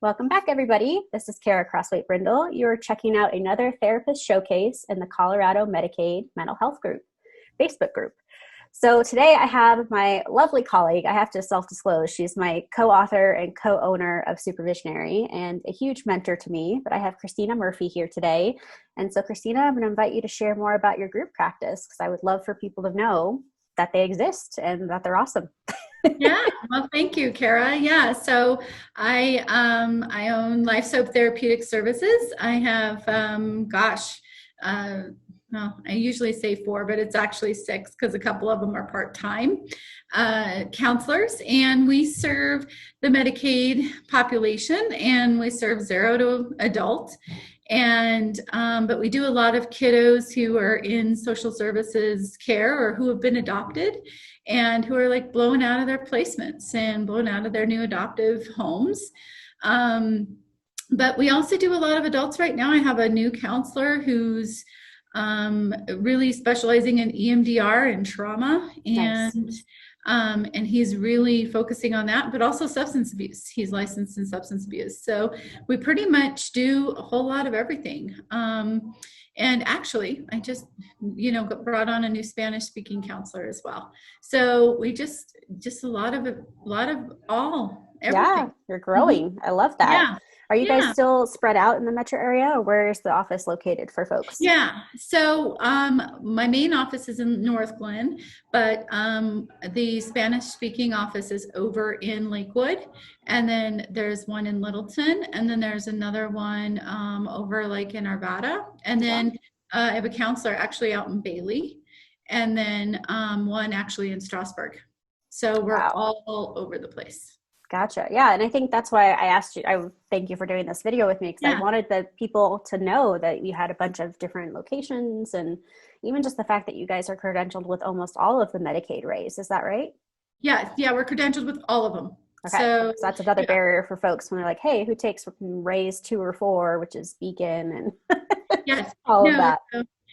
Welcome back, everybody. This is Kara Crossweight-Brindle. You're checking out another therapist showcase in the Colorado Medicaid Mental Health Group, Facebook group. So today I have my lovely colleague. I have to self-disclose. She's my co-author and co-owner of Supervisionary and a huge mentor to me. But I have Christina Murphy here today. And so Christina, I'm going to invite you to share more about your group practice because I would love for people to know that they exist and that they're awesome. Yeah, well, thank you, Kara. Yeah, so I own Life Soap Therapeutic Services. I have well, I usually say 4, but it's actually 6 because a couple of them are part-time counselors, and we serve the Medicaid population, and we serve 0 to adult. And but we do a lot of kiddos who are in social services care or who have been adopted and who are like blown out of their placements and blown out of their new adoptive homes. But we also do a lot of adults right now. I have a new counselor who's really specializing in EMDR and trauma, and Nice. And he's really focusing on that, but also substance abuse. He's licensed in substance abuse. So we pretty much do a whole lot of everything. And actually, I just, got brought on a new Spanish speaking counselor as well. So we just a lot of everything. Yeah, you're growing. I love that. Yeah. Are you guys Yeah. still spread out in the metro area, or where is the office located for folks? Yeah. So my main office is in North Glen, but the Spanish speaking office is over in Lakewood. And then there's one in Littleton. And then there's another one over like in Arvada. And then I have a counselor actually out in Bailey. And then one actually in Strasburg. So we're all over the place. Gotcha. Yeah. And I think that's why I asked you, I thank you for doing this video with me because I wanted the people to know that you had a bunch of different locations and even just the fact that you guys are credentialed with almost all of the Medicaid rays. Is that right? Yeah. Yeah. We're credentialed with all of them. Okay. So that's another barrier for folks when they're like, hey, who takes rays 2 or 4, which is Beacon and yes. all of that.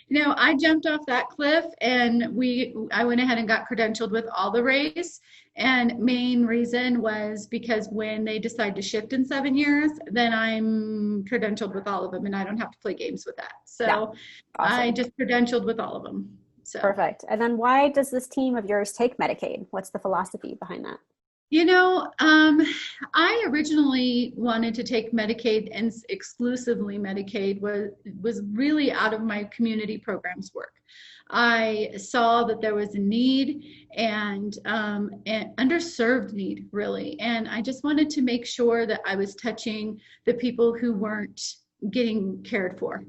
No, I jumped off that cliff and I went ahead and got credentialed with all the rays. And main reason was because when they decide to shift in 7 years, then I'm credentialed with all of them and I don't have to play games with that. So awesome. I just credentialed with all of them. So perfect. And then why does this team of yours take Medicaid? What's the philosophy behind that? I originally wanted to take Medicaid, and exclusively Medicaid was really out of my community programs work. I saw that there was a need and an underserved need, really. And I just wanted to make sure that I was touching the people who weren't getting cared for.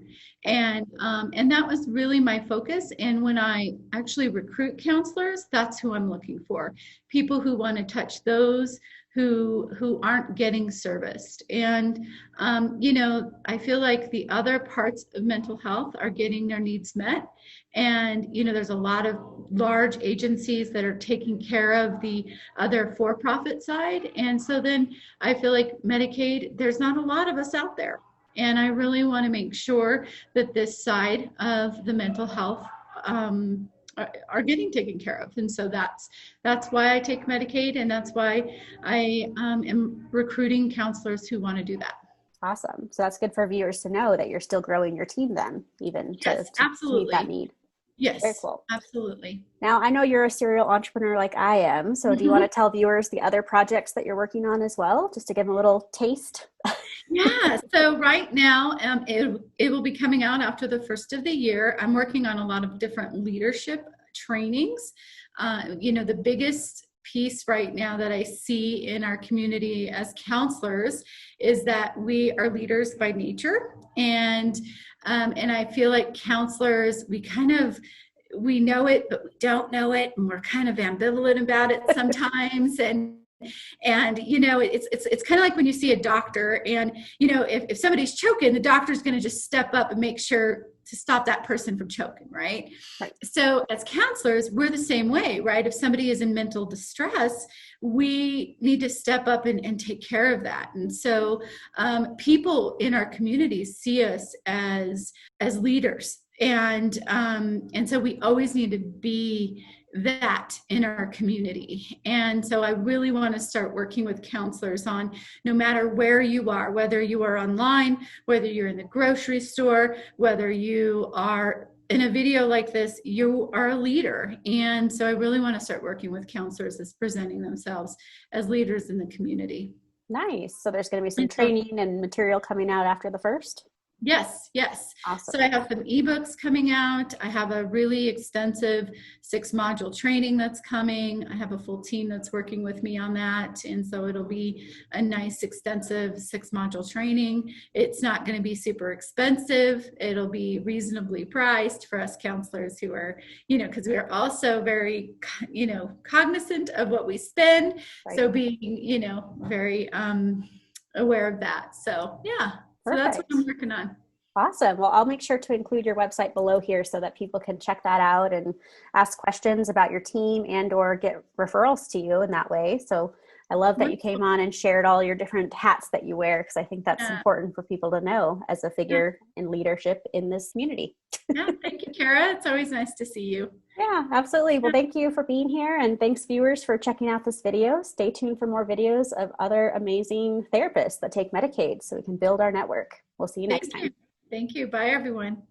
And that was really my focus. And when I actually recruit counselors, that's who I'm looking for. People who want to touch those who aren't getting serviced. And, I feel like the other parts of mental health are getting their needs met. And, there's a lot of large agencies that are taking care of the other for-profit side. And so then I feel like Medicaid, there's not a lot of us out there. And I really want to make sure that this side of the mental health are getting taken care of. And so that's why I take Medicaid, and that's why I am recruiting counselors who want to do that. Awesome. So that's good for viewers to know that you're still growing your team then, even to meet that need. Yes, very cool. Absolutely. Now, I know you're a serial entrepreneur like I am. So do you want to tell viewers the other projects that you're working on as well, just to give them a little taste? Yeah. So right now, it will be coming out after the first of the year. I'm working on a lot of different leadership trainings. The biggest piece right now that I see in our community as counselors is that we are leaders by nature. And I feel like counselors, we know it, but we don't know it. And we're kind of ambivalent about it sometimes. And it's kind of like when you see a doctor and, if somebody's choking, the doctor's going to just step up and make sure to stop that person from choking, right? So as counselors, we're the same way, right? If somebody is in mental distress, we need to step up and take care of that. And so people in our communities see us as leaders. And so we always need to be that in our community. And so I really want to start working with counselors on, no matter where you are, whether you are online, whether you're in the grocery store, whether you are in a video like this, you are a leader. And so I really want to start working with counselors as presenting themselves as leaders in the community. Nice. So there's going to be some And so training and material coming out after the first. yes, yes. So Awesome. I have some ebooks coming out. I have a really extensive 6-module training that's coming. I have a full team that's working with me on that. And so it'll be a nice, extensive 6-module training. It's not going to be super expensive. It'll be reasonably priced for us counselors who are, because we're also very, cognizant of what we spend. Right. So being, very aware of that. So, yeah. So that's what Perfect. I'm working on. Awesome. Well, I'll make sure to include your website below here so that people can check that out and ask questions about your team and or get referrals to you in that way. So I love that you came Wonderful. on and shared all your different hats that you wear, because I think that's Yeah. important for people to know as a Yeah. figure in leadership in this community. Yeah. Thank you, Kara. It's always nice to see you. Yeah, absolutely. Well, Yeah. thank you for being here, and thanks viewers for checking out this video. Stay tuned for more videos of other amazing therapists that take Medicaid so we can build our network. We'll see you next Thank time. you. Thank you. Bye, everyone.